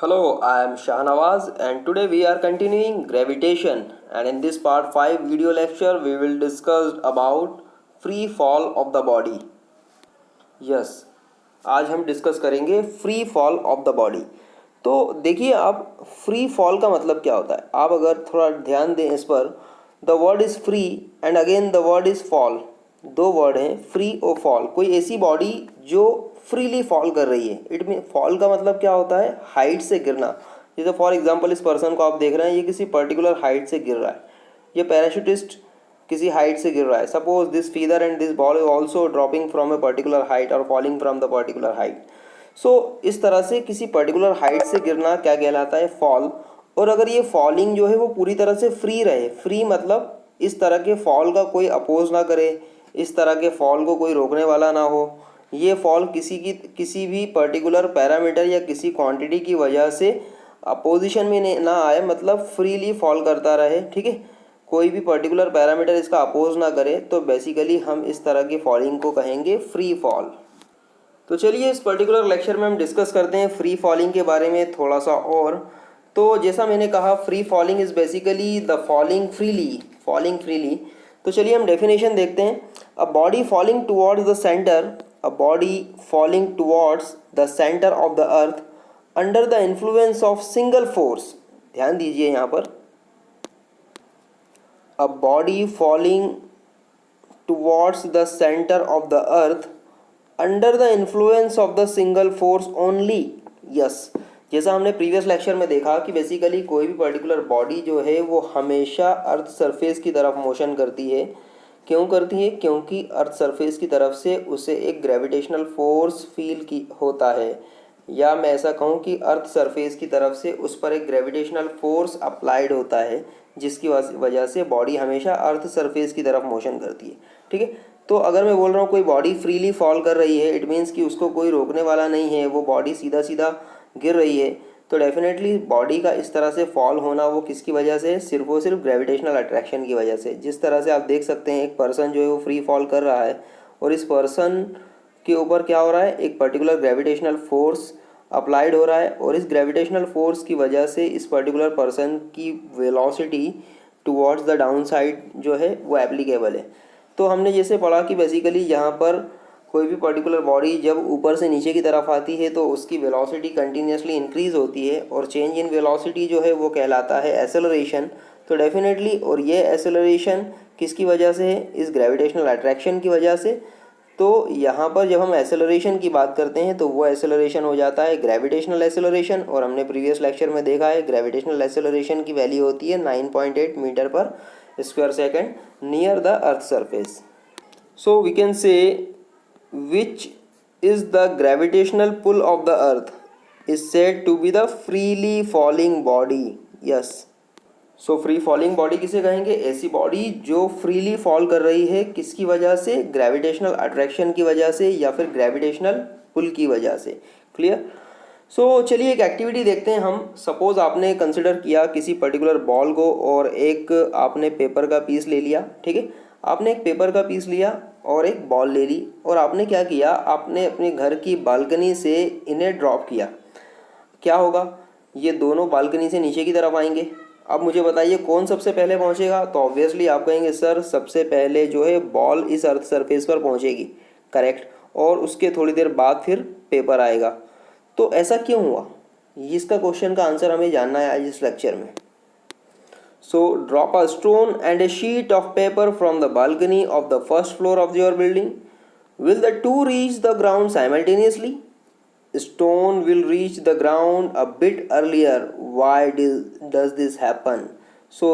Hello, I am Shahnawaz and today we are continuing gravitation and in this part 5 video lecture we will discuss about free fall of the body. Yes, आज हम discuss करेंगे free fall of the body. तो देखिए आप free fall का मतलब क्या होता है, आप अगर थोड़ा ध्यान दें इस पर। The word is free and again the word is fall, दो वर्ड हैं फ्री और फॉल। कोई ऐसी बॉडी जो फ्रीली फॉल कर रही है, इट मीन फॉल का मतलब क्या होता है, हाइट से गिरना। जैसे फॉर एग्जांपल इस पर्सन को आप देख रहे हैं, ये किसी पर्टिकुलर हाइट से गिर रहा है, ये पैराशूटिस्ट किसी हाइट से गिर रहा है। Suppose this feather and this ball is also dropping from a particular height और falling from the particular height. So इस तरह से किसी पर्टिकुलर हाइट से गिरना क्या कहलाता है, फॉल। और अगर ये फॉलिंग जो है वो पूरी तरह से फ्री रहे, फ्री मतलब इस तरह के फॉल का कोई अपोज ना करे, इस तरह के फॉल को कोई रोकने वाला ना हो, ये फॉल किसी भी पर्टिकुलर पैरामीटर या किसी क्वांटिटी की वजह से अपोजिशन में ना आए, मतलब फ्रीली फॉल करता रहे। ठीक है, कोई भी पर्टिकुलर पैरामीटर इसका अपोज ना करे, तो बेसिकली हम इस तरह की फॉलिंग को कहेंगे फ्री फॉल। तो चलिए इस पर्टिकुलर लेक्चर में हम डिस्कस करते हैं फ्री फॉलिंग के बारे में थोड़ा सा और। तो जैसा मैंने कहा, free falling is basically the falling freely. तो चलिए हम डेफिनेशन देखते हैं। A body falling towards the centre, a body falling towards the centre of the earth under the influence of single force. ध्यान दीजिए यहाँ पर, a body falling towards the center of the earth under the influence of the single force only. yes, जैसा हमने previous lecture में देखा कि basically कोई भी पर्टिकुलर बॉडी जो है वो हमेशा अर्थ सरफेस की तरफ मोशन करती है। क्यों करती है? क्योंकि अर्थ सरफेस की तरफ से उसे एक ग्रेविटेशनल फोर्स फील की होता है, या मैं ऐसा कहूँ कि अर्थ सरफेस की तरफ से उस पर एक ग्रेविटेशनल फोर्स अप्लाइड होता है, जिसकी वजह से बॉडी हमेशा अर्थ सरफेस की तरफ मोशन करती है। ठीक है, तो अगर मैं बोल रहा हूँ कोई बॉडी फ्रीली फॉल कर रही है, इट मीन्स कि उसको कोई रोकने वाला नहीं है, वो बॉडी सीधा सीधा गिर रही है, तो डेफिनेटली बॉडी का इस तरह से फॉल होना वो किसकी वजह से है? सिर्फ और सिर्फ ग्रेविटेशनल अट्रैक्शन की वजह से। जिस तरह से आप देख सकते हैं एक पर्सन जो है वो फ्री फॉल कर रहा है और इस पर्सन के ऊपर क्या हो रहा है, एक पर्टिकुलर ग्रेविटेशनल फोर्स अप्लाइड हो रहा है, और इस ग्रेविटेशनल फोर्स की वजह से इस पर्टिकुलर पर्सन की velocity towards the down side जो है वो एप्लीकेबल है। तो हमने जैसे पढ़ा कि बेसिकली यहाँ पर कोई भी पर्टिकुलर बॉडी जब ऊपर से नीचे की तरफ आती है तो उसकी वेलोसिटी कंटिन्यूसली इंक्रीज़ होती है, और चेंज इन वेलोसिटी जो है वो कहलाता है एक्सेलरेशन। तो डेफिनेटली, और ये एक्सेलरेशन किसकी वजह से है? इस ग्रेविटेशनल अट्रैक्शन की वजह से। तो यहाँ पर जब हम एक्सेलरेशन की बात करते हैं तो वो एक्सेलरेशन हो जाता है ग्रेविटेशनल एक्सेलरेशन, और हमने प्रीवियस लेक्चर में देखा है ग्रेविटेशनल एक्सेलरेशन की वैल्यू होती है 9.8 मीटर पर square second near the earth surface. So we can say which is the gravitational pull of the earth is said to be the freely falling body. Yes, so free falling body किसे कहेंगे? ऐसी body जो freely fall कर रही है, किसकी वजह से? ग्रेविटेशनल अट्रैक्शन की वजह से या फिर ग्रेविटेशनल पुल की वजह से। क्लियर? सो चलिए एक एक्टिविटी देखते हैं हम। सपोज आपने कंसिडर किया किसी पर्टिकुलर बॉल को और एक आपने पेपर का पीस ले लिया। ठीक है, आपने एक पेपर का पीस लिया और एक बॉल ले ली, और आपने क्या किया, आपने अपने घर की बालकनी से इन्हें ड्रॉप किया। क्या होगा? ये दोनों बालकनी से नीचे की तरफ आएंगे। अब मुझे बताइए कौन सबसे पहले पहुंचेगा? तो ऑब्वियसली आप कहेंगे सर सबसे पहले जो है बॉल इस अर्थ सरफेस पर पहुंचेगी। करेक्ट, और उसके थोड़ी देर बाद फिर पेपर आएगा। तो ऐसा क्यों हुआ? इसका क्वेश्चन का आंसर हमें जानना है आज इस लेक्चर में। So drop a stone and A sheet of paper from the balcony of the first floor of your building. Will the two reach the ground simultaneously? Stone will reach the ground a bit earlier. Why does this happen? So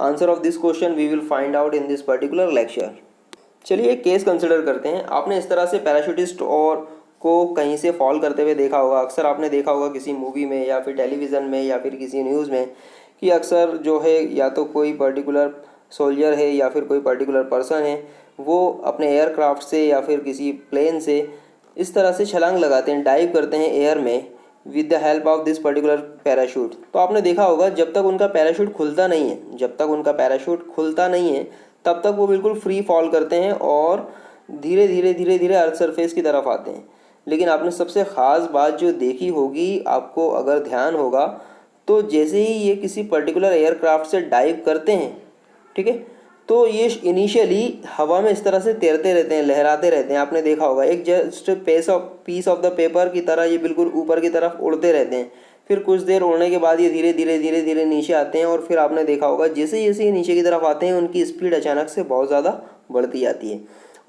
answer of this question we will find out in this particular lecture. चलिए एक case consider करते हैं। आपने इस तरह से parachutist और को कहीं से फॉल करते हुए देखा होगा। अक्सर आपने देखा होगा किसी मूवी में या फिर टेलीविज़न में या फिर किसी न्यूज़ में कि अक्सर जो है या तो कोई पर्टिकुलर सोल्जर है या फिर कोई पर्टिकुलर पर्सन है, वो अपने एयरक्राफ्ट से या फिर किसी प्लेन से इस तरह से छलांग लगाते हैं, डाइव करते हैं एयर में with the help of this particular parachute. तो आपने देखा होगा जब तक उनका पैराशूट खुलता नहीं है तब तक वो बिल्कुल फ्री फॉल करते हैं और धीरे धीरे अर्थ सरफेस की तरफ आते हैं। लेकिन आपने सबसे ख़ास बात जो देखी होगी, आपको अगर ध्यान होगा, तो जैसे ही ये किसी पर्टिकुलर एयरक्राफ्ट से डाइव करते हैं, ठीक है, तो ये इनिशियली हवा में इस तरह से तैरते रहते हैं, लहराते रहते हैं। आपने देखा होगा एक just piece of the paper की तरह ये बिल्कुल ऊपर की तरफ उड़ते रहते हैं। फिर कुछ देर उड़ने के बाद ये धीरे धीरे धीरे धीरे नीचे आते हैं, और फिर आपने देखा होगा जैसे जैसे ये नीचे की तरफ आते हैं उनकी स्पीड अचानक से बहुत ज़्यादा बढ़ती जाती है,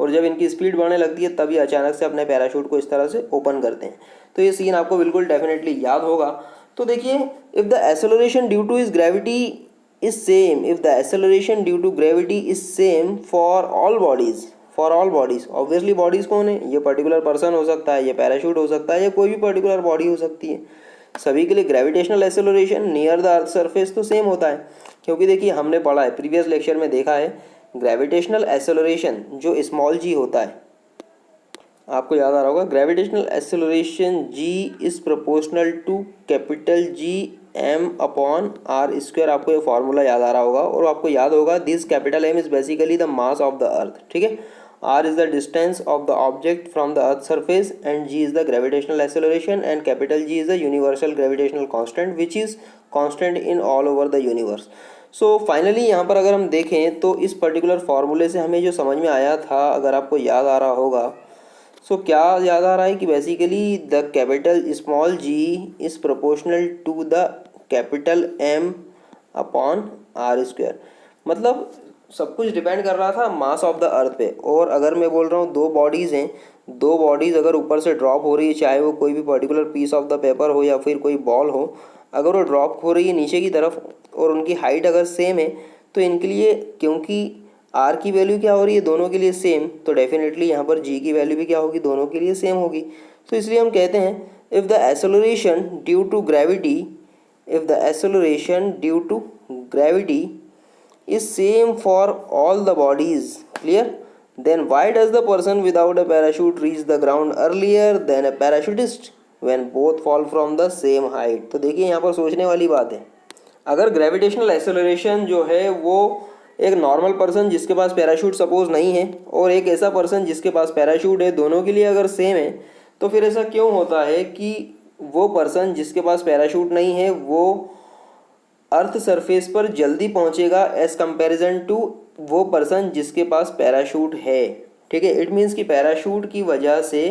और जब इनकी स्पीड बढ़ने लगती है तभी अचानक से अपने पैराशूट को इस तरह से ओपन करते हैं। तो ये सीन आपको बिल्कुल डेफिनेटली याद होगा। तो देखिए, if the acceleration due to is gravity is same, if the acceleration due to gravity is same for all bodies, obviously bodies कौन है, ये पर्टिकुलर पर्सन हो सकता है, ये पैराशूट हो सकता है, या कोई भी पर्टिकुलर बॉडी हो सकती है। सभी के लिए gravitational acceleration near the earth surface तो सेम होता है, क्योंकि देखिए हमने पढ़ा है, प्रीवियस लेक्चर में देखा है, ग्रेविटेशनल एक्सेलरेशन जो स्मॉल जी होता है, आपको याद आ रहा होगा, gravitational acceleration G is proportional to capital G M upon R square. आपको ये फार्मूला याद आ रहा होगा, और आपको याद होगा this capital M is basically the mass of the earth, ठीक है। R is the distance of the object from the earth surface, and G is the gravitational acceleration, and capital G is the universal gravitational constant which is constant in all over the universe. So finally यहाँ पर अगर हम देखें तो इस particular फार्मूले से हमें जो समझ में आया था, अगर आपको याद आ रहा होगा, सो क्या याद आ रहा है कि basically the capital small G is proportional to the capital M upon R square. मतलब सब कुछ डिपेंड कर रहा था मास ऑफ द अर्थ पे। और अगर मैं बोल रहा हूँ दो बॉडीज़ हैं, दो बॉडीज़ अगर ऊपर से ड्रॉप हो रही है, चाहे वो कोई भी particular piece of the paper हो या फिर कोई बॉल हो, अगर वो ड्रॉप हो रही है नीचे की तरफ और उनकी हाइट अगर सेम है, तो इनके लिए, क्योंकि आर की वैल्यू क्या हो रही है दोनों के लिए सेम, तो डेफिनेटली यहाँ पर जी की वैल्यू भी क्या होगी, दोनों के लिए सेम होगी। तो इसलिए हम कहते हैं if the acceleration due to gravity, if the acceleration due to gravity is same for all the bodies, clear, then why does the person without a parachute reach the ground earlier than a parachutist when both fall from the same height. तो देखिए यहाँ पर सोचने वाली बात है, अगर gravitational acceleration जो है वो एक नॉर्मल पर्सन जिसके पास पैराशूट सपोज नहीं है और एक ऐसा पर्सन जिसके पास पैराशूट है, दोनों के लिए अगर सेम है, तो फिर ऐसा क्यों होता है कि वो पर्सन जिसके पास पैराशूट नहीं है वो अर्थ सरफेस पर जल्दी पहुंचेगा एज कंपैरिजन टू वो पर्सन जिसके पास पैराशूट है, ठीक है। इट मीन्स कि पैराशूट की वजह से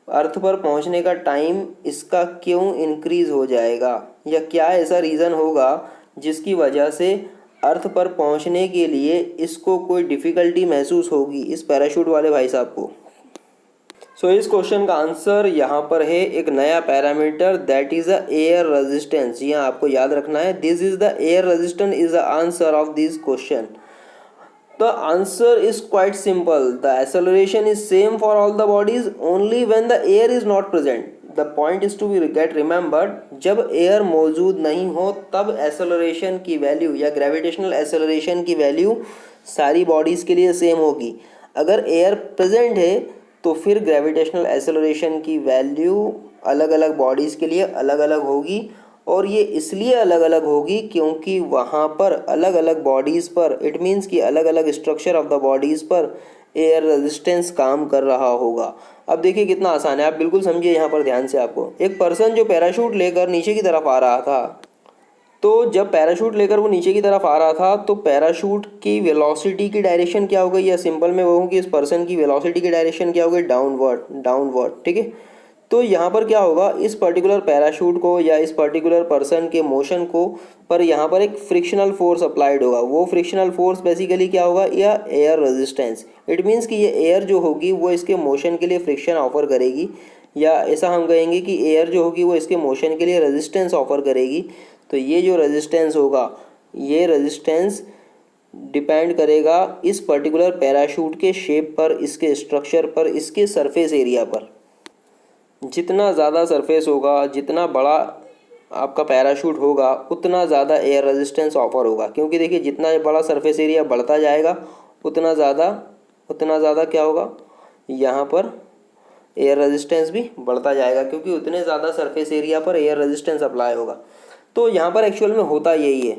अर्थ पर पहुंचने का टाइम इसका क्यों इंक्रीज हो जाएगा, या क्या ऐसा रीज़न होगा जिसकी वजह से अर्थ पर पहुंचने के लिए इसको कोई डिफ़िकल्टी महसूस होगी इस पैराशूट वाले भाई साहब को। सो इस क्वेश्चन का आंसर यहाँ पर है एक नया parameter, that is a air resistance. जी हाँ, आपको याद रखना है, this is the air resistance is the answer of this question. The answer is quite simple. The acceleration is same for all the bodies only when the air is not present. The point is to be get remembered, जब air मौजूद नहीं हो तब acceleration की value या gravitational acceleration की value सारी bodies के लिए सेम होगी। अगर एयर प्रेजेंट है तो फिर ग्रेविटेशनल एक्सेलरेशन की वैल्यू अलग अलग बॉडीज़ के लिए अलग अलग होगी, और ये इसलिए अलग अलग होगी क्योंकि वहाँ पर अलग अलग बॉडीज़ पर, इट मीन्स कि अलग अलग स्ट्रक्चर ऑफ द बॉडीज़ पर एयर रेजिस्टेंस काम कर रहा होगा। अब देखिए कितना आसान है, आप बिल्कुल समझिए यहाँ पर ध्यान से। आपको एक पर्सन जो पैराशूट लेकर नीचे की तरफ आ रहा था, तो जब पैराशूट लेकर वो नीचे की तरफ आ रहा था तो पैराशूट की वेलोसिटी की डायरेक्शन क्या हो गई, या सिंपल में वो हूँ कि इस पर्सन की वेलोसिटी की डायरेक्शन क्या हो गई, डाउनवर्ड, ठीक है। तो यहाँ पर क्या होगा, इस पर्टिकुलर पैराशूट को या इस पर्टिकुलर पर्सन के मोशन को पर यहाँ पर एक फ्रिक्शनल फोर्स अप्लाइड होगा। वो फ्रिक्शनल फोर्स बेसिकली क्या होगा, या एयर रेजिस्टेंस। इट मीन्स कि ये एयर जो होगी वो इसके मोशन के लिए फ्रिक्शन ऑफर करेगी, या ऐसा हम कहेंगे कि एयर जो होगी वो इसके मोशन के लिए रेजिस्टेंस ऑफर करेगी। तो ये जो रेजिस्टेंस होगा, ये रेजिस्टेंस डिपेंड करेगा इस पर्टिकुलर पैराशूट के शेप पर, इसके स्ट्रक्चर पर, इसके सरफेस एरिया पर। जितना ज़्यादा सरफेस होगा, जितना बड़ा आपका पैराशूट होगा, उतना ज़्यादा एयर रेजिस्टेंस ऑफर होगा। क्योंकि देखिए जितना बड़ा सरफेस एरिया बढ़ता जाएगा उतना ज़्यादा क्या होगा, यहाँ पर एयर रेजिस्टेंस भी बढ़ता जाएगा, क्योंकि उतने ज़्यादा सरफेस एरिया पर एयर रेजिस्टेंस अप्लाई होगा। तो यहाँ पर एक्चुअल में होता यही है।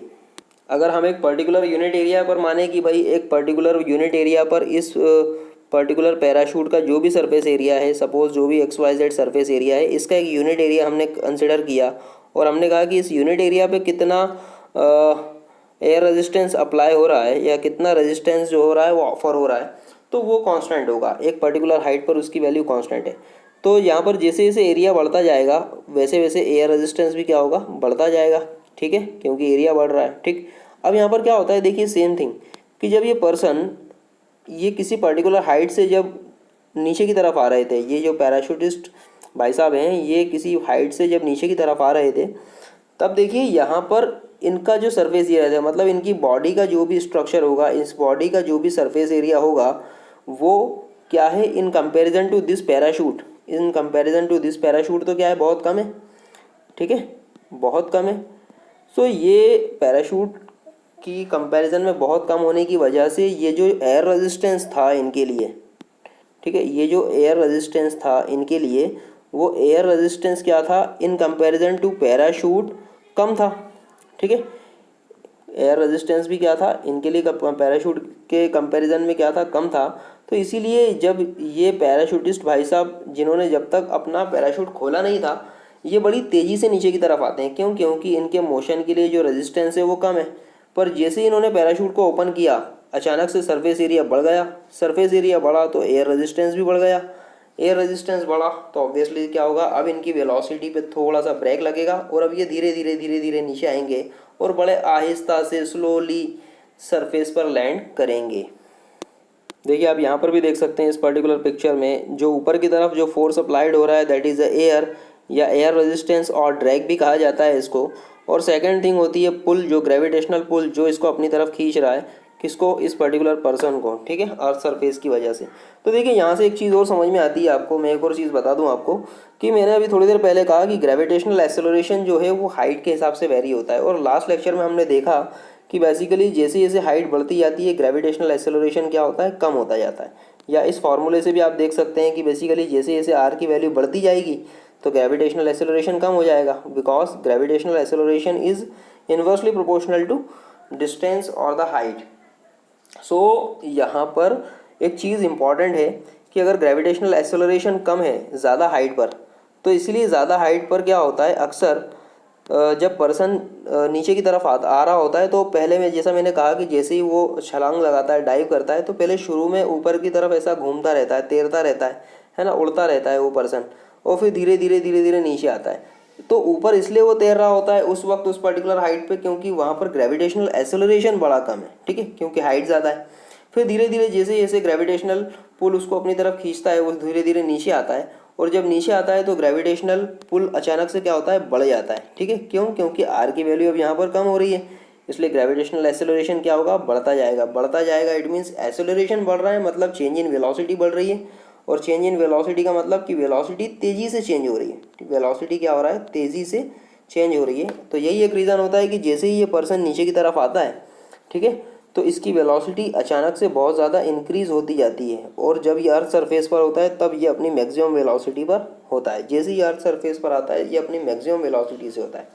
अगर हम एक पर्टिकुलर यूनिट एरिया पर माने कि भाई एक पर्टिकुलर यूनिट एरिया पर इस पर्टिकुलर पैराशूट का जो भी सरफेस एरिया है, सपोज जो भी XYZ सरफेस एरिया है, इसका एक यूनिट एरिया हमने कंसिडर किया और हमने कहा कि इस यूनिट एरिया पे कितना एयर रेजिस्टेंस अप्लाई हो रहा है या कितना रेजिस्टेंस जो हो रहा है वो ऑफर हो रहा है, तो वो कांस्टेंट होगा। एक पर्टिकुलर हाइट पर उसकी वैल्यू कांस्टेंट है। तो यहाँ पर जैसे जैसे एरिया बढ़ता जाएगा वैसे वैसे एयर रेजिस्टेंस भी क्या होगा, बढ़ता जाएगा। ठीक है, क्योंकि एरिया बढ़ रहा है। ठीक, अब यहाँ पर क्या होता है, देखिए सेम थिंग कि जब ये पर्सन ये किसी पर्टिकुलर हाइट से जब नीचे की तरफ आ रहे थे, ये जो पैराशूटिस्ट भाई साहब हैं, ये किसी हाइट से जब नीचे की तरफ आ रहे थे, तब देखिए यहाँ पर इनका जो सरफेस एरिया था, मतलब इनकी बॉडी का जो भी स्ट्रक्चर होगा, इस बॉडी का जो भी सरफेस एरिया होगा, वो क्या है in comparison to this parachute, in comparison to this parachute तो क्या है, बहुत कम है। ठीक है, बहुत कम है। सो ये पैराशूट की कंपैरिजन में बहुत कम होने की वजह से ये जो एयर रेजिस्टेंस था इनके लिए, ठीक है, ये जो एयर रेजिस्टेंस था इनके लिए, वो एयर रेजिस्टेंस क्या था इन कंपैरिजन टू पैराशूट, कम था। ठीक है, एयर रेजिस्टेंस भी क्या था इनके लिए पैराशूट के कंपैरिजन में क्या था, कम था। तो इसीलिए जब ये पैराशूटिस्ट भाई साहब जिन्होंने जब तक अपना पैराशूट खोला नहीं था, ये बड़ी तेज़ी से नीचे की तरफ आते हैं। क्यों? क्योंकि इनके मोशन के लिए जो रेजिस्टेंस है वो कम है। पर जैसे ही इन्होंने पैराशूट को ओपन किया, अचानक से सरफेस एरिया बढ़ गया। सरफेस एरिया बढ़ा तो एयर रेजिस्टेंस भी बढ़ गया। एयर रेजिस्टेंस बढ़ा तो ऑब्वियसली क्या होगा, अब इनकी वेलोसिटी पे थोड़ा सा ब्रेक लगेगा और अब ये धीरे धीरे धीरे धीरे नीचे आएंगे और बड़े आहिस्ता से स्लोली सरफेस पर लैंड करेंगे। देखिए आप यहाँ पर भी देख सकते हैं इस पर्टिकुलर पिक्चर में, जो ऊपर की तरफ जो फोर्स अप्लाइड हो रहा है दैट इज़ एयर, या एयर रेजिस्टेंस और ड्रैग भी कहा जाता है इसको। और सेकंड थिंग होती है पुल, जो ग्रेविटेशनल पुल जो इसको अपनी तरफ खींच रहा है, किसको, इस पर्टिकुलर पर्सन को। ठीक है, अर्थ सरफेस की वजह से। तो देखिए यहाँ से एक चीज़ और समझ में आती है आपको, मैं एक और चीज़ बता दूँ आपको कि मैंने अभी थोड़ी देर पहले कहा कि ग्रेविटेशनल एक्सेलरेशन जो है वो हाइट के हिसाब से वेरी होता है, और लास्ट लेक्चर में हमने देखा कि बेसिकली जैसे जैसे हाइट बढ़ती जाती है ग्रेविटेशनल एक्सेलरेशन क्या होता है, कम होता जाता है। या इस फॉर्मूले से भी आप देख सकते हैं कि बेसिकली जैसे जैसे आर की वैल्यू बढ़ती जाएगी तो ग्रेविटेशनल एक्सेलरेशन कम हो जाएगा, because gravitational acceleration is inversely proportional to distance और द हाइट। सो यहाँ पर एक चीज़ इम्पॉर्टेंट है कि अगर ग्रेविटेशनल एक्सेलरेशन कम है ज़्यादा हाइट पर, तो इसलिए ज़्यादा हाइट पर क्या होता है, अक्सर जब पर्सन नीचे की तरफ आ रहा होता है तो पहले में जैसा मैंने कहा कि जैसे ही वो छलांग लगाता है, डाइव करता है, तो पहले शुरू में ऊपर की तरफ ऐसा घूमता रहता है, तैरता रहता है ना, उड़ता रहता है वो पर्सन, और फिर धीरे धीरे धीरे धीरे नीचे आता है। तो ऊपर इसलिए वो तैर रहा होता है उस वक्त उस पर्टिकुलर हाइट पे, क्योंकि वहाँ पर ग्रेविटेशनल एक्सेलरेशन बड़ा कम है। ठीक है, क्योंकि हाइट ज़्यादा है। फिर धीरे धीरे जैसे जैसे ग्रेविटेशनल पुल उसको अपनी तरफ खींचता है, वो धीरे धीरे नीचे आता है, और जब नीचे आता है तो ग्रेविटेशनल पुल अचानक से क्या होता है, बढ़ जाता है। ठीक है, क्यों? क्योंकि आर की वैल्यू अब यहाँ पर कम हो रही है, इसलिए ग्रेविटेशनल एक्सेलरेशन क्या होगा, बढ़ता जाएगा। बढ़ता जाएगा इट मीन्स एक्सेलरेशन बढ़ रहा है, मतलब चेंज इन वेलोसिटी बढ़ रही है, और चेंज इन वेलोसिटी का मतलब कि वेलोसिटी तेज़ी से चेंज हो रही है। वेलोसिटी क्या हो रहा है, तेज़ी से चेंज हो रही है। तो यही एक रीज़न होता है कि जैसे ही ये पर्सन नीचे की तरफ आता है, ठीक है, तो इसकी वेलोसिटी अचानक से बहुत ज़्यादा इंक्रीज़ होती जाती है, और जब ये अर्थ सरफेस पर होता है तब ये अपनी मैक्सिमम वेलोसिटी पर होता है। जैसे ही अर्थ सरफेस पर आता है ये अपनी मैक्सिमम वेलोसिटी से होता है।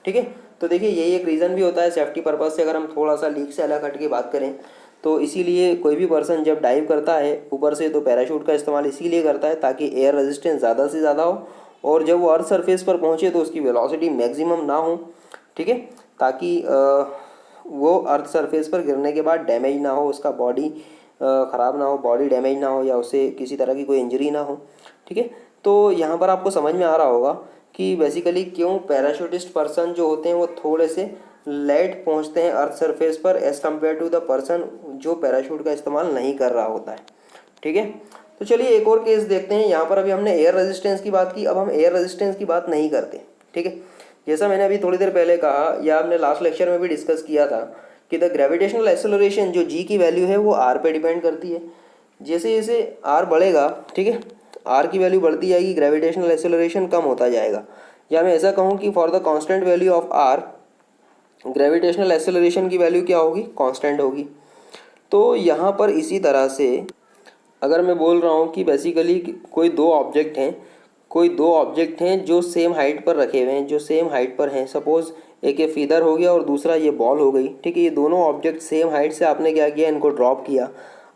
ठीक है, तो देखिए यही एक रीज़न भी होता है सेफ्टी पर्पज़ से, अगर हम थोड़ा सा लीक से अलग हट के बात करें तो इसीलिए कोई भी पर्सन जब डाइव करता है ऊपर से तो पैराशूट का इस्तेमाल इसीलिए करता है ताकि एयर रेजिस्टेंस ज़्यादा से ज़्यादा हो, और जब वो अर्थ सरफेस पर पहुँचे तो उसकी वेलोसिटी मैक्सिमम ना हो। ठीक है, ताकि वो अर्थ सरफेस पर गिरने के बाद डैमेज ना हो, उसका बॉडी ख़राब ना हो, बॉडी डैमेज ना हो, या उसे किसी तरह की कोई इंजरी ना हो। ठीक है, तो यहाँ पर आपको समझ में आ रहा होगा कि बेसिकली क्यों पैराशूटिस्ट पर्सन जो होते हैं वो थोड़े से लेट पहुँचते हैं अर्थ सरफेस पर as compare to the person जो पैराशूट का इस्तेमाल नहीं कर रहा होता है। ठीक है, तो चलिए एक और केस देखते हैं। यहाँ पर अभी हमने एयर रेजिस्टेंस की बात की, अब हम एयर रेजिस्टेंस की बात नहीं करते। ठीक है, जैसा मैंने अभी थोड़ी देर पहले कहा या आपने लास्ट लेक्चर में भी डिस्कस किया था कि द ग्रेविटेशनल एक्सेलरेशन जो जी की वैल्यू है वो आर पे डिपेंड करती है। जैसे जैसे आर बढ़ेगा, ठीक है, आर की वैल्यू बढ़ती जाएगी, ग्रेविटेशनल एक्सेलरेशन कम होता जाएगा। या मैं ऐसा कहूँ कि for the constant value of R gravitational acceleration की वैल्यू क्या होगी, कांस्टेंट होगी। तो यहाँ पर इसी तरह से अगर मैं बोल रहा हूँ कि बेसिकली कोई दो ऑब्जेक्ट हैं जो सेम हाइट पर रखे हुए हैं, जो सेम हाइट पर हैं, सपोज़ एक ये फीदर हो गया और दूसरा ये बॉल हो गई। ठीक है, ये दोनों ऑब्जेक्ट सेम हाइट से आपने क्या किया, इनको ड्रॉप किया।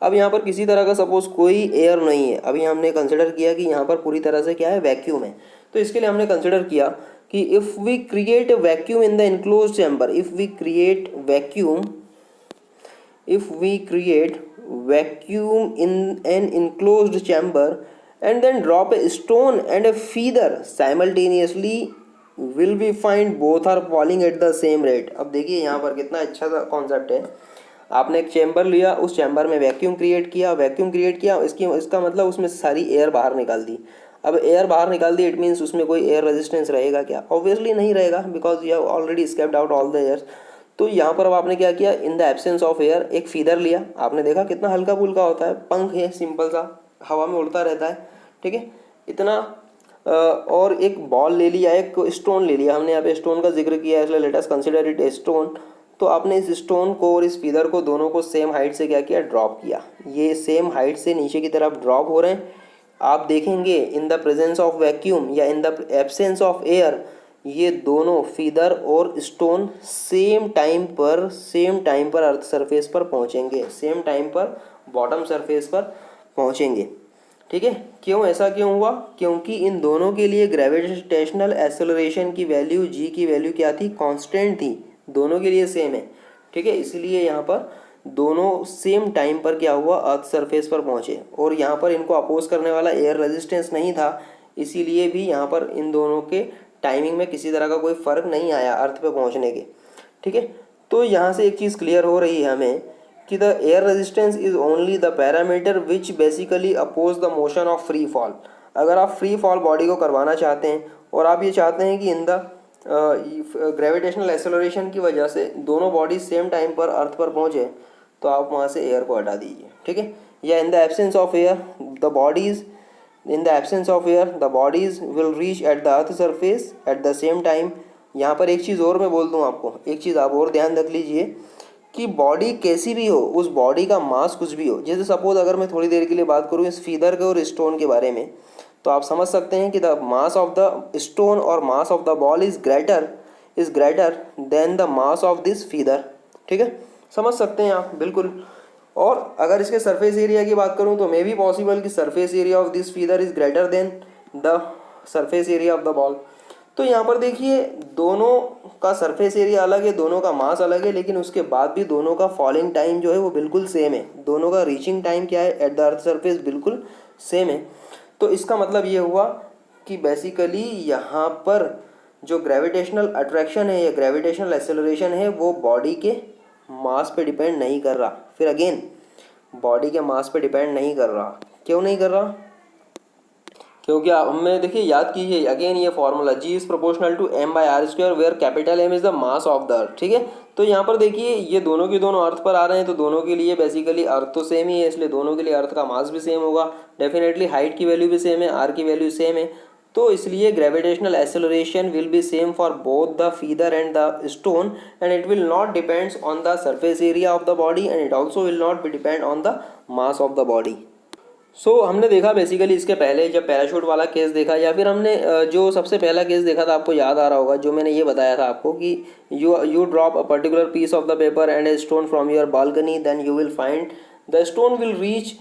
अब यहाँ पर किसी तरह का सपोज कोई एयर नहीं है, अभी हमने कंसिडर किया कि यहाँ पर पूरी तरह से क्या है, वैक्यूम है। तो इसके लिए हमने कंसिडर किया कि if we create a vacuum in the enclosed chamber, if we create vacuum in an enclosed chamber and then drop a stone and a feather simultaneously, will we find both are falling at the same rate। अब देखिए यहाँ पर कितना अच्छा सा concept है। आपने एक चैम्बर लिया, उस चैम्बर में वैक्यूम क्रिएट किया, इसका मतलब उसमें सारी एयर बाहर निकाल दी। अब एयर बाहर निकाल दी, इट मीन्स उसमें कोई एयर रेजिस्टेंस रहेगा क्या? ऑब्वियसली नहीं रहेगा, because you have already escaped out all the air. तो यहाँ पर अब आपने क्या किया, इन द एब्सेंस ऑफ एयर एक फीदर लिया, आपने देखा कितना हल्का फुल्का होता है, पंख है सिंपल सा, हवा में उड़ता रहता है, ठीक है इतना। और एक बॉल ले लिया, एक स्टोन ले लिया, हमने यहाँ पे स्टोन का जिक्र किया है, इसलिए let us consider it a stone. तो आपने इस स्टोन को और इस फीदर को दोनों को सेम हाइट से क्या किया, ड्रॉप किया। ये सेम हाइट से नीचे की तरफ ड्रॉप हो रहे हैं। आप देखेंगे in the presence of vacuum या in the absence of air, ये दोनों फीदर और स्टोन सेम टाइम पर अर्थ सरफेस पर पहुंचेंगे, सेम टाइम पर बॉटम सरफेस पर पहुंचेंगे, ठीक है। क्यों, ऐसा क्यों हुआ? क्योंकि इन दोनों के लिए ग्रेविटेशनल एक्सेलरेशन की वैल्यू g की वैल्यू क्या थी, कांस्टेंट थी, दोनों के लिए सेम है, ठीक है। इसलिए यहाँ पर दोनों सेम टाइम पर क्या हुआ, अर्थ सरफेस पर पहुँचे। और यहाँ पर इनको अपोज करने वाला एयर रेजिस्टेंस नहीं था, इसीलिए भी यहाँ पर इन दोनों के टाइमिंग में किसी तरह का कोई फ़र्क नहीं आया अर्थ पे पहुँचने के, ठीक है। तो यहाँ से एक चीज़ क्लियर हो रही है हमें कि the air resistance is only the parameter which basically oppose the motion of free fall. अगर आप फ्री फॉल बॉडी को करवाना चाहते हैं और आप ये चाहते हैं कि इन द ग्रेविटेशनल एक्सेलरेशन की वजह से दोनों बॉडी सेम टाइम पर अर्थ पर पहुँचे, तो आप वहाँ से एयर को हटा दीजिए, ठीक है। या in the absence of air the bodies will reach at the earth surface at the same time. यहाँ पर एक चीज़ और मैं बोल दूँ आपको, एक चीज़ आप और ध्यान रख लीजिए कि बॉडी कैसी भी हो, उस बॉडी का मास कुछ भी हो, जैसे सपोज अगर मैं थोड़ी देर के लिए बात करूँ इस फीदर के और स्टोन के बारे में, तो आप समझ सकते हैं कि the mass of the stone और mass of the ball is greater than the mass of this feather, ठीक है, समझ सकते हैं आप बिल्कुल। और अगर इसके सरफेस एरिया की बात करूं तो मे बी पॉसिबल कि surface area of this feather is greater than the surface area of the ball. तो यहाँ पर देखिए दोनों का सरफेस एरिया अलग है, दोनों का मास अलग है, लेकिन उसके बाद भी दोनों का फॉलिंग टाइम जो है वो बिल्कुल सेम है, दोनों का रीचिंग टाइम क्या है एट द अर्थ सरफेस बिल्कुल सेम है। तो इसका मतलब ये हुआ कि बेसिकली यहाँ पर जो ग्रेविटेशनल अट्रैक्शन है या ग्रेविटेशनल एक्सेलरेशन है वो बॉडी के मास पे डिपेंड नहीं कर रहा। फिर अगेन बॉडी के मास पे डिपेंड नहीं कर रहा। क्यों नहीं कर रहा? क्योंकि आप हमें देखिए याद कीजिए अगेन ये formula g is proportional to m/r², where capital M is the mass of the earth, ठीक है। तो यहाँ पर देखिए ये दोनों के दोनों अर्थ पर आ रहे हैं, तो दोनों के लिए बेसिकली अर्थ तो सेम ही है, इसलिए दोनों के लिए अर्थ का मास भी सेम होगा, डेफिनेटली हाइट की वैल्यू भी सेम है, r की वैल्यू सेम है। तो इसलिए gravitational acceleration will be same for both the feather and the stone, and it will not depends on the surface area of the body, and it also will not be depend on the mass of the body. हमने देखा basically इसके पहले जब parachute वाला case देखा, या फिर हमने जो सबसे पहला केस देखा था, आपको याद आ रहा होगा, जो मैंने ये बताया था आपको कि you drop a particular piece of the paper and a stone from your balcony, then you will find the stone will reach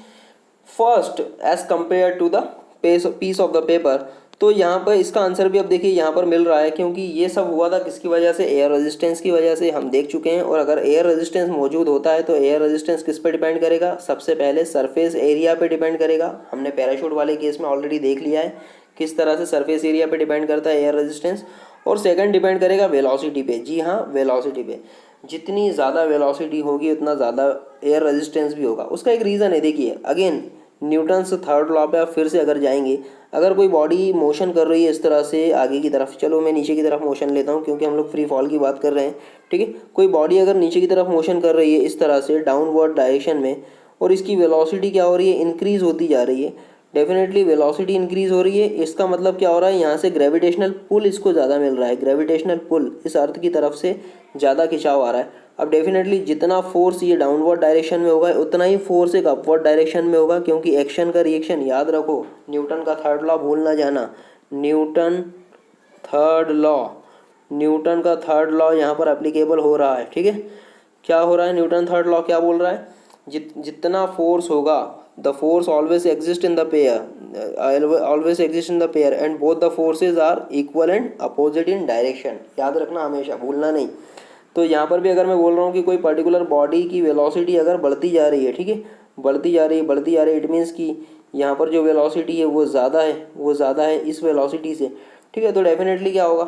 first as compare to the piece of the paper. तो यहाँ पर इसका answer भी अब देखिए यहाँ पर मिल रहा है, क्योंकि ये सब हुआ था किसकी वजह से, एयर रेजिस्टेंस की वजह से, हम देख चुके हैं। और अगर एयर रेजिस्टेंस मौजूद होता है तो एयर रेजिस्टेंस किस पे डिपेंड करेगा, सबसे पहले सरफेस एरिया पे डिपेंड करेगा। हमने पैराशूट वाले केस में ऑलरेडी देख लिया है किस तरह से सरफेस एरिया पे डिपेंड करता है एयर रेजिस्टेंस। और सेकंड डिपेंड करेगा वेलोसिटी पे, जी हाँ वेलोसिटी पे, जितनी ज़्यादा वेलोसिटी होगी उतना ज़्यादा एयर रेजिस्टेंस भी होगा। उसका एक रीज़न है, देखिए अगेन न्यूटन्स थर्ड लॉ पे आप फिर से अगर जाएंगे, अगर कोई बॉडी मोशन कर रही है इस तरह से आगे की तरफ, चलो मैं नीचे की तरफ मोशन लेता हूँ क्योंकि हम लोग फ्री फॉल की बात कर रहे हैं, ठीक है। कोई बॉडी अगर नीचे की तरफ मोशन कर रही है इस तरह से डाउनवर्ड डायरेक्शन में, और इसकी वेलोसिटी क्या हो रही है, इंक्रीज़ होती जा रही है, डेफिनेटली वेलोसिटी इंक्रीज़ हो रही है। इसका मतलब क्या हो रहा है, यहाँ से ग्रेविटेशनल पुल इसको ज़्यादा मिल रहा है, ग्रेविटेशनल पुल इस अर्थ की तरफ से ज़्यादा खिंचाव आ रहा है। अब डेफिनेटली जितना फोर्स ये डाउनवर्ड डायरेक्शन में होगा उतना ही फोर्स एक अपवर्ड डायरेक्शन में होगा, क्योंकि एक्शन का रिएक्शन, याद रखो न्यूटन का थर्ड लॉ भूल ना जाना, न्यूटन का थर्ड लॉ यहाँ पर एप्लीकेबल हो रहा है, ठीक है। क्या हो रहा है, न्यूटन थर्ड लॉ क्या बोल रहा है, जितना फोर्स होगा, the force always exist in the pair, always exist in the pair and both the forces are equal and opposite in direction. याद रखना, हमेशा भूलना नहीं। तो यहाँ पर भी अगर मैं बोल रहा हूँ कि कोई पर्टिकुलर बॉडी की वेलोसिटी अगर बढ़ती जा रही है, ठीक है, बढ़ती जा रही है, इट मीन्स कि यहाँ पर जो वेलोसिटी है वो ज़्यादा है इस वेलोसिटी से, ठीक है। तो डेफिनेटली क्या होगा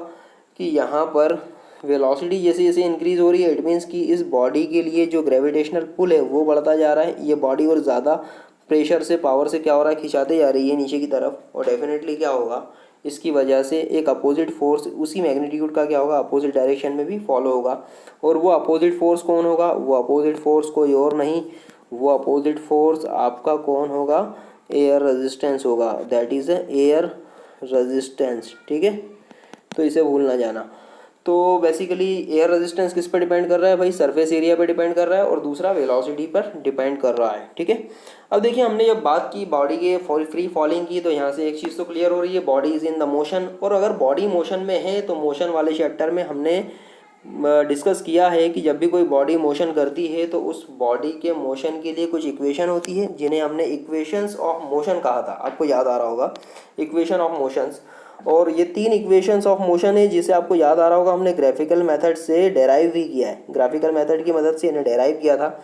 कि यहाँ पर वेलोसिटी जैसे जैसे इंक्रीज़ हो रही है, इट मीन्स कि इस बॉडी के लिए जो ग्रेविटेशनल पुल है वो बढ़ता जा रहा है। ये बॉडी और ज़्यादा प्रेशर से, पावर से क्या हो रहा है, खिंचाते जा रही है नीचे की तरफ। और डेफिनेटली क्या होगा, इसकी वजह से एक अपोजिट फोर्स उसी मैग्नीट्यूड का क्या होगा, अपोजिट डायरेक्शन में भी फॉलो होगा। और वो अपोजिट फोर्स कौन होगा, वो अपोजिट फोर्स कोई और नहीं, वो अपोजिट फोर्स आपका कौन होगा, एयर रेजिस्टेंस होगा। दैट इज़ एयर रेजिस्टेंस, ठीक है। तो इसे भूल ना जाना। तो बेसिकली एयर रेजिस्टेंस किस पर डिपेंड कर रहा है भाई, सरफेस एरिया पर डिपेंड कर रहा है, और दूसरा वेलोसिटी पर डिपेंड कर रहा है, ठीक है। अब देखिए, हमने जब बात की बॉडी के फ्री फॉलिंग की, तो यहाँ से एक चीज़ तो क्लियर हो रही है, body is in the motion. और अगर बॉडी मोशन में है तो मोशन वाले चैप्टर में हमने डिस्कस किया है कि जब भी कोई बॉडी मोशन करती है तो उस बॉडी के मोशन के लिए कुछ इक्वेशन होती है, जिन्हें हमने इक्वेशंस ऑफ मोशन कहा था। आपको याद आ रहा होगा, इक्वेशन ऑफ मोशंस। और ये 3 इक्वेशंस ऑफ मोशन है, जिसे आपको याद आ रहा होगा हमने ग्राफिकल मेथड से डेराइव भी किया है। ग्राफिकल मेथड की मदद से इन्हें डेराइव किया था,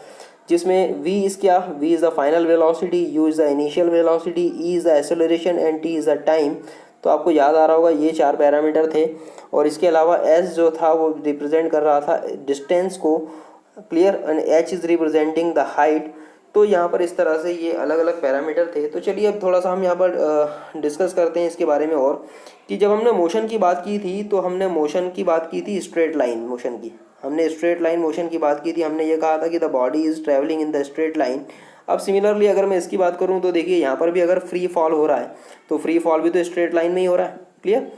जिसमें v इज़ क्या, v is the final velocity, u is the initial velocity, e is the acceleration and t is the time. तो आपको याद आ रहा होगा ये 4 पैरामीटर थे। और इसके अलावा s जो था वो रिप्रेजेंट कर रहा था डिस्टेंस को, clear, and h is representing the height. तो यहाँ पर इस तरह से ये अलग अलग पैरामीटर थे। तो चलिए अब थोड़ा सा हम यहाँ पर डिस्कस करते हैं इसके बारे में, और कि जब हमने मोशन की बात की थी तो हमने मोशन की बात की थी स्ट्रेट लाइन मोशन की, हमने स्ट्रेट लाइन मोशन की बात की थी। हमने ये कहा था कि the body is travelling in the straight line. अब सिमिलरली अगर मैं इसकी बात करूँ तो देखिए, यहाँ पर भी अगर फ्री फॉल हो रहा है तो फ्री फॉल भी तो स्ट्रेट लाइन में ही हो रहा है, क्लियर।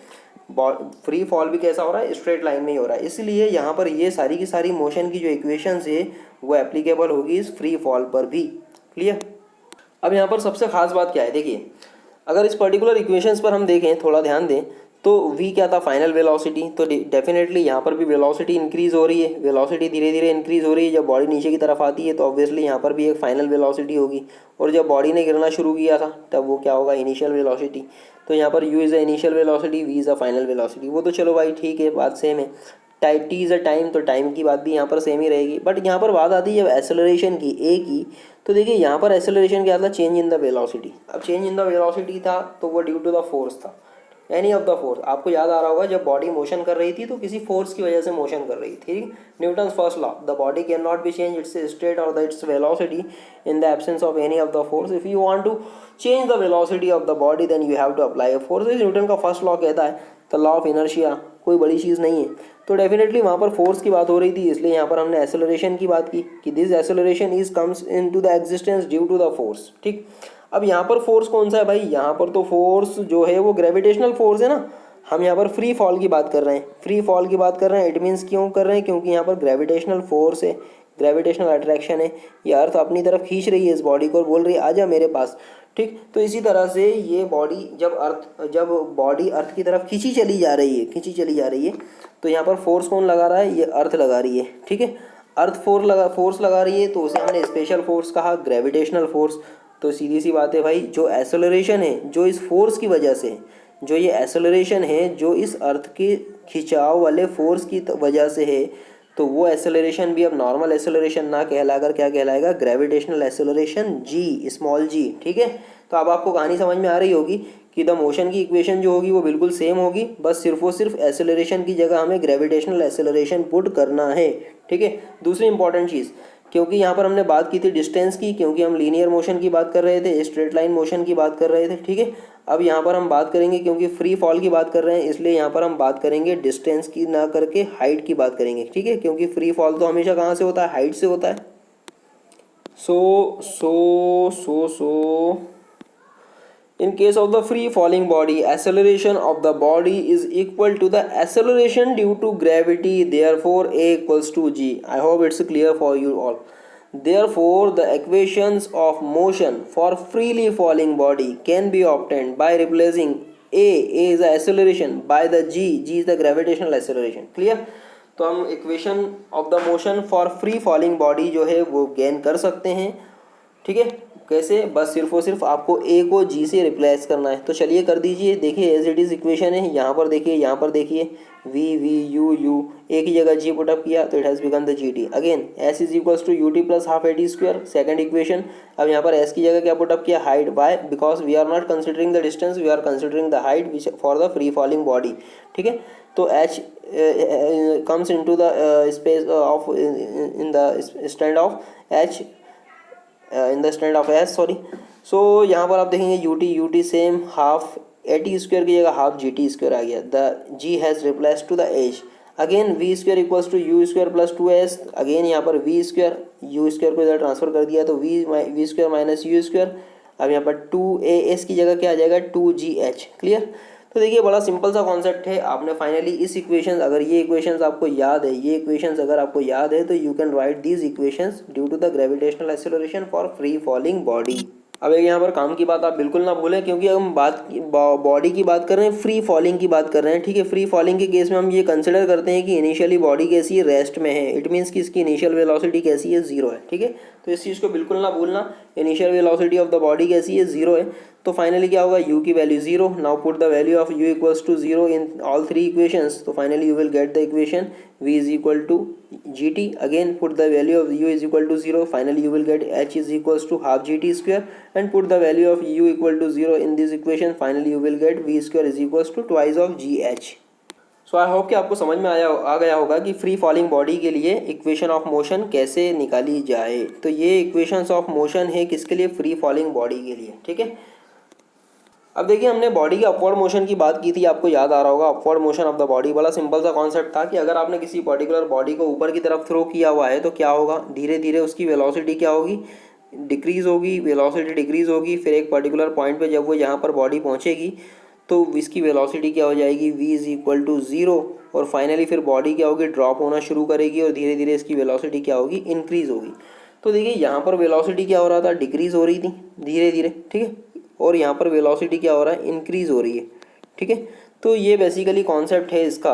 फ्री फॉल भी कैसा हो रहा है, स्ट्रेट लाइन में ही हो रहा है। इसलिए यहाँ पर ये सारी की सारी मोशन की जो इक्वेशंस है वो एप्लीकेबल होगी इस फ्री फॉल पर भी, क्लियर। अब यहाँ पर सबसे खास बात क्या है, देखिए, अगर इस पर्टिकुलर इक्वेशंस पर हम देखें, थोड़ा ध्यान दें, तो v क्या था, फाइनल वेलोसिटी। तो डेफिनेटली यहाँ पर भी वेलोसिटी इंक्रीज़ हो रही है, वेलोसिटी धीरे धीरे इंक्रीज़ हो रही है। जब बॉडी नीचे की तरफ आती है तो ऑब्वियसली यहाँ पर भी एक फाइनल वेलोसिटी होगी। और जब बॉडी ने गिरना शुरू किया था तब वो क्या होगा, इनिशियल वेलोसिटी। तो यहाँ पर u is a initial velocity, v is a final velocity. वो तो चलो भाई ठीक है, बात सेम है। टी इज़ अ टाइम, तो टाइम की बात भी यहाँ पर सेम ही रहेगी। बट यहाँ पर बात आती है जब एक्सेलरेशन की, ए की, तो देखिए यहाँ पर एक्सेलरेशन क्या था, चेंज इन द वेलोसिटी। अब चेंज इन द वेलोसिटी था तो वो ड्यू टू द फोर्स था, एनी ऑफ द फोर्स। आपको याद आ रहा होगा जब बॉडी मोशन कर रही थी तो किसी फोर्स की वजह से मोशन कर रही थी। Newton's first law, the body can not be change its state और the its velocity in the absence of any of the force. If you want to change the velocity of the body then you have to apply a force. Newton का first law कहता है, the law of inertia, कोई बड़ी चीज़ नहीं है। तो definitely वहाँ पर फोर्स की बात हो रही थी, इसलिए यहाँ पर हमने एक्सेलरेशन की बात की कि this acceleration is comes into the existence due to the force, ठीक। अब यहाँ पर फोर्स कौन सा है भाई, यहाँ पर तो फोर्स जो है वो ग्रेविटेशनल फोर्स है ना। हम यहाँ पर फ्री फॉल की बात कर रहे हैं, फ्री फॉल की बात कर रहे हैं। इट मीन्स क्यों कर रहे हैं, क्योंकि यहाँ पर ग्रेविटेशनल फोर्स है, ग्रेविटेशनल अट्रैक्शन है। ये अर्थ अपनी तरफ खींच रही है इस बॉडी को और बोल रही है आजा मेरे पास, ठीक। तो इसी तरह से ये बॉडी जब बॉडी अर्थ की तरफ खींची चली जा रही है तो यहाँ पर फोर्स कौन लगा रहा है, ये अर्थ लगा रही है, ठीक है। अर्थ फोर्स लगा रही है तो उसे हमने स्पेशल फोर्स कहा, ग्रेविटेशनल फोर्स। तो सीधी सी बात है भाई, जो एक्सेलरेशन है जो इस फोर्स की वजह से, जो ये एक्सेलरेशन है जो इस अर्थ के खिंचाव वाले फोर्स की वजह से है, तो वो एक्सेलरेशन भी अब नॉर्मल एक्सेलरेशन ना कहलाकर क्या कहलाएगा, ग्रेविटेशनल एक्सेलरेशन, जी, स्मॉल जी, ठीक है। तो अब आपको कहानी समझ में आ रही होगी कि द मोशन की इक्वेशन जो होगी वो बिल्कुल सेम होगी, बस सिर्फ और सिर्फ एक्सेलरेशन की जगह हमें ग्रेविटेशनल एक्सेलरेशन पुट करना है, ठीक है। दूसरी इंपॉर्टेंट चीज़, क्योंकि यहाँ पर हमने बात की थी डिस्टेंस की, क्योंकि हम लीनियर मोशन की बात कर रहे थे, स्ट्रेट लाइन मोशन की बात कर रहे थे, ठीक है। अब यहाँ पर हम बात करेंगे, क्योंकि फ्री फॉल की बात कर रहे हैं इसलिए यहाँ पर हम बात करेंगे डिस्टेंस की, ना करके हाइट की बात करेंगे, ठीक है। क्योंकि फ्री फॉल तो हमेशा कहाँ से होता है, हाइट से होता है। सो in case of the free falling body, acceleration of the body is equal to the acceleration due to gravity, therefore a equals to g. I hope it's clear for you all. Therefore the equations of motion for freely falling body can be obtained by replacing a is the acceleration by the g is the gravitational acceleration, clear. तो हम equation of the motion for free falling body जो है वो gain कर सकते हैं। ठीक है, कैसे? बस सिर्फ और सिर्फ आपको ए को जी से रिप्लेस करना है। तो चलिए कर दीजिए। देखिए एज इट इज़ इक्वेशन है, यहाँ पर देखिए, यहाँ पर देखिए वी वी यू यू, एक ही जगह जी पुटअप किया तो it has become the g t. Again s is equals to u t plus half a t square, second equation. अब यहाँ पर एस की जगह क्या पुटअप किया? Height. Why? Because we are not considering the distance, we are considering the height which for the free falling body. ठीक है, तो h comes into the space of in the stand of h in the stand of s, sorry. So यहाँ पर आप देखेंगे u t same, half a t square की जगह half g t square आ गया। The g has replace to the h. Again v square equals to u square plus two s. Again यहाँ पर वी स्क्वायर, यू स्क्वायर को इधर transfer कर दिया तो v square minus u square. अब यहाँ पर टू ए एस की जगह क्या आ जाएगा? Two g h. क्लियर? तो देखिए बड़ा सिंपल सा कॉन्सेप्ट है। आपने फाइनली इस इक्वेशन, अगर ये इक्वेशंस आपको याद है, ये इक्वेशंस अगर आपको याद है तो you can write these equations due to the gravitational acceleration for free falling body. अब एक यहाँ पर काम की बात आप बिल्कुल ना भूलें, क्योंकि हम बॉडी की बात कर रहे हैं, फ्री फॉलिंग की बात कर रहे हैं। ठीक है, फ्री फॉलिंग के केस में हम ये कंसिडर करते हैं कि इनिशियली बॉडी कैसी है? रेस्ट में है। इट मीन्स कि इसकी इनिशियल वेलोसिटी कैसी है? जीरो है। ठीक है, तो इस चीज़ को बिल्कुल ना भूलना। Initial velocity of the body कैसी है? जीरो है। तो फाइनली क्या होगा? u की value zero. Now put the value of u equals to zero in all three equations. तो finally you will get the equation v is equal to g t. Again put the value of u is equal to zero. Finally you will get h is equals to half g t square and put the value of u equal to zero in this equation. Finally you will gate v square is equals to twice of g h. So I hope कि आपको समझ में आ गया होगा कि free falling body के लिए equation of motion कैसे निकाली जाए। तो ये इक्वेशंस ऑफ मोशन है किसके लिए? फ्री फॉलिंग बॉडी के लिए। ठीक है, अब देखिए हमने बॉडी के अपवर्ड मोशन की बात की थी, आपको याद आ रहा होगा। Upward motion of the body बड़ा सिंपल सा कॉन्सेप्ट था कि अगर आपने किसी पर्टिकुलर बॉडी को ऊपर की तरफ थ्रो किया हुआ है तो क्या होगा? धीरे धीरे उसकी वेलोसिटी क्या होगी? डिक्रीज़ होगी। वेलोसिटी डिक्रीज़ होगी, फिर एक पर्टिकुलर पॉइंट पे जब वो यहाँ पर बॉडी पहुँचेगी तो इसकी वेलोसिटी क्या हो जाएगी? v is equal to zero. और फाइनली फिर बॉडी क्या होगी? ड्रॉप होना शुरू करेगी और धीरे धीरे इसकी वेलोसिटी क्या होगी? इंक्रीज़ होगी। तो देखिए यहाँ पर वेलोसिटी क्या हो रहा था? डिक्रीज़ हो रही थी धीरे धीरे। ठीक है, और यहाँ पर वेलोसिटी क्या हो रहा है? इंक्रीज़ हो रही है। ठीक है, तो ये बेसिकली कॉन्सेप्ट है इसका,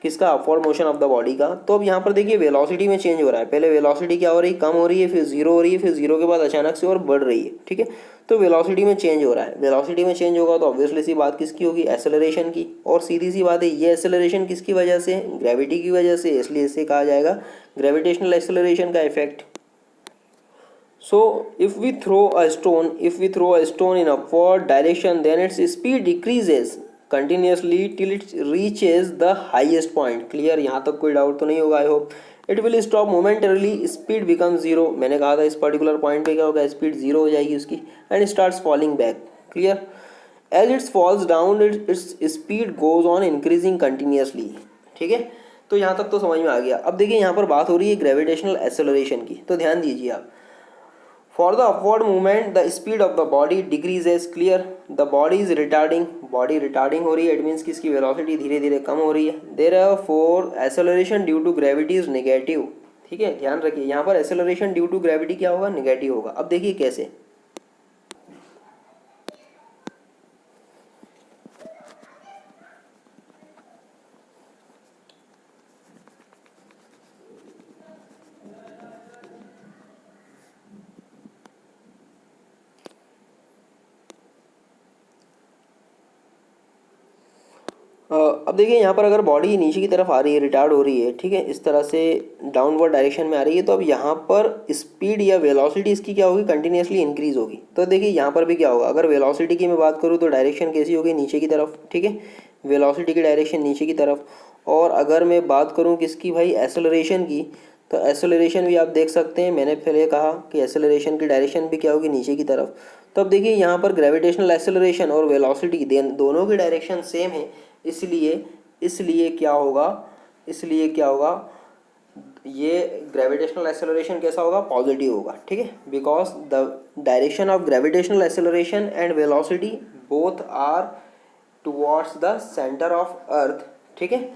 किसका? Upward motion of the body का। तो अब यहाँ पर देखिए वेलोसिटी में चेंज हो रहा है। पहले वेलोसिटी क्या हो रही है? कम हो रही है, फिर जीरो हो रही है, फिर जीरो के बाद अचानक से और बढ़ रही है। ठीक है, तो वेलोसिटी में चेंज हो रहा है। वेलोसिटी में चेंज होगा तो ऑब्वियसली सी बात किसकी होगी? एक्सेलरेशन की। और सीधी सी बात है, ये एक्सेलरेशन किसकी वजह से? ग्रेविटी की वजह से। इसलिए इसे कहा जाएगा ग्रेविटेशनल एक्सेलरेशन का effect. So if we throw a stone in upward direction, then its speed decreases continuously till it reaches the highest point. Clear? यहाँ तक कोई डाउट तो नहीं होगा I hope. It will stop momentarily, speed becomes zero. मैंने कहा था इस पर्टिकुलर पॉइंट पे क्या होगा? स्पीड जीरो हो जाएगी उसकी and starts falling back. Clear? As it falls down, its speed goes on increasing continuously. ठीक है, तो यहाँ तक तो समझ में आ गया। अब देखिए यहाँ पर बात हो रही है ग्रेविटेशनल एक्सेलरेशन की, तो ध्यान दीजिए आप। For the upward movement, the speed of the body decreases. Clear? The body is retarding. Body retarding हो रही है, it means कि इसकी velocity धीरे धीरे कम हो रही है। Therefore, acceleration due to gravity is negative. ठीक है, ध्यान रखिए यहाँ पर acceleration due to gravity क्या होगा? नेगेटिव होगा। अब देखिए कैसे। अब देखिए यहाँ पर अगर बॉडी नीचे की तरफ आ रही है, रिटार्ड हो रही है, ठीक है, इस तरह से डाउनवर्ड डायरेक्शन में आ रही है, तो अब यहाँ पर स्पीड या वेलोसिटी इसकी क्या होगी? कंटिन्यूसली इंक्रीज होगी। तो देखिए यहाँ पर भी क्या होगा? अगर वेलोसिटी की मैं बात करूँ तो डायरेक्शन कैसी होगी? नीचे की तरफ। ठीक है, वेलोसिटी की डायरेक्शन नीचे की तरफ। और अगर मैं बात करूँ किसकी भाई? एक्सेलरेशन की, तो एक्सेलरेशन भी आप देख सकते हैं, मैंने पहले कहा कि एक्सेलरेशन की डायरेक्शन भी क्या होगी? नीचे की तरफ। तो अब देखिए यहाँ पर ग्रेविटेशनल एक्सेलरेशन और वेलोसिटी दोनों की डायरेक्शन सेम है, इसलिए क्या होगा? ये ग्रेविटेशनल एक्सेलरेशन कैसा होगा? पॉजिटिव होगा। ठीक है, because the direction of gravitational acceleration and velocity both are towards the centre of Earth. ठीक है,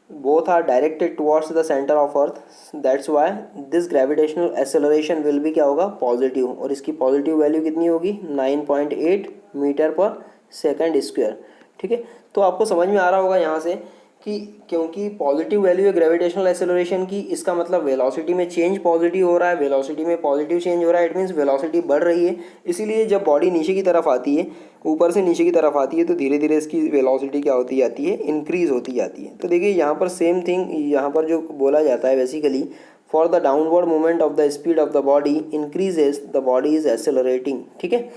both are directed towards the center of earth, that's why this gravitational acceleration will be क्या होगा? Positive. और इसकी positive value कितनी होगी? 9.8 metre पर second square. ठीक है, तो आपको समझ में आ रहा होगा यहाँ से कि क्योंकि पॉजिटिव वैल्यू है ग्रेविटेशनल एक्सेलरेशन की, इसका मतलब वेलोसिटी में चेंज पॉजिटिव हो रहा है, वेलोसिटी में पॉजिटिव चेंज हो रहा है, इट मीन्स वेलोसिटी बढ़ रही है। इसीलिए जब बॉडी नीचे की तरफ आती है, ऊपर से नीचे की तरफ आती है, तो धीरे धीरे इसकी वेलोसिटी क्या होती जाती है, इंक्रीज होती जाती है। तो देखिए यहाँ पर सेम थिंग यहाँ पर जो बोला जाता है basically, for the downward movement of the speed of the body increases the body is accelerating, ठीक है।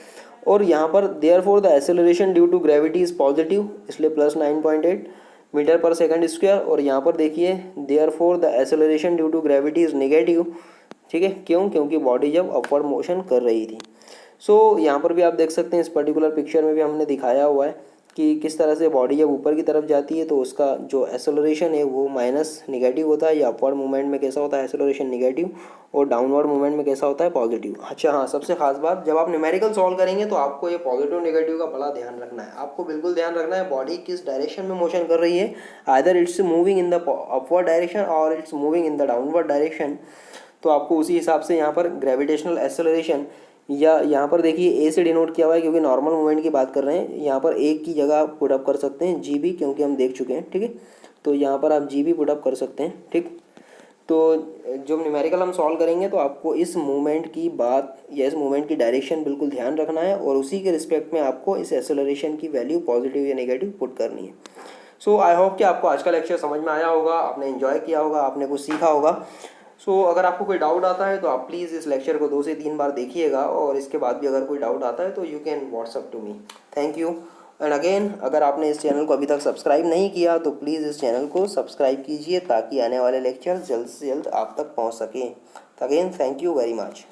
और यहाँ पर therefore the acceleration due to gravity is positive, इसलिए +9.8 मीटर पर सेकंड स्क्वायर। और यहाँ पर देखिए therefore the acceleration due to gravity is negative, ठीक है। क्यों? क्योंकि बॉडी जब अपवर्ड मोशन कर रही थी। सो यहाँ पर भी आप देख सकते हैं, इस पर्टिकुलर पिक्चर में भी हमने दिखाया हुआ है कि किस तरह से बॉडी जब ऊपर की तरफ जाती है तो उसका जो एक्सेलरेशन है वो माइनस नेगेटिव होता है, या अपवर्ड मूवमेंट में कैसा होता है एक्सेलरेशन नेगेटिव, और डाउनवर्ड मूवमेंट में कैसा होता है पॉजिटिव। अच्छा हाँ, सबसे खास बात, जब आप न्यूमेरिकल सॉल्व करेंगे तो आपको ये पॉजिटिव नेगेटिव का बड़ा ध्यान रखना है। आपको बिल्कुल ध्यान रखना है बॉडी किस डायरेक्शन में मोशन कर रही है, either it's moving in the upward direction और it's moving in the downward direction. तो आपको उसी हिसाब से यहाँ पर ग्रेविटेशनल एक्सेलरेशन, या यहाँ पर देखिए ए से डिनोट किया हुआ है क्योंकि नॉर्मल मूवमेंट की बात कर रहे हैं। यहाँ पर एक की जगह आप पुट अप कर सकते हैं जी बी, क्योंकि हम देख चुके हैं, ठीक है। तो यहाँ पर आप जी बी पुट अप कर सकते हैं, ठीक। तो जो न्यूमेरिकल हम सॉल्व करेंगे तो आपको इस मूवमेंट की बात या इस मूवमेंट की डायरेक्शन बिल्कुल ध्यान रखना है, और उसी के रिस्पेक्ट में आपको इस एक्सेलरेशन की वैल्यू पॉजिटिव या नेगेटिव पुट करनी है। सो आई होप कि आपको आज का लेक्चर समझ में आया होगा, आपने एंजॉय किया होगा, आपने कुछ सीखा होगा। सो अगर आपको कोई डाउट आता है तो आप प्लीज़ इस लेक्चर को 2 से 3 बार देखिएगा, और इसके बाद भी अगर कोई डाउट आता है तो you can WhatsApp to me. Thank you. And again, अगर आपने इस चैनल को अभी तक सब्सक्राइब नहीं किया तो प्लीज़ इस चैनल को सब्सक्राइब कीजिए, ताकि आने वाले लेक्चर जल्द से जल्द आप तक पहुंच सकें। Again thank you very much.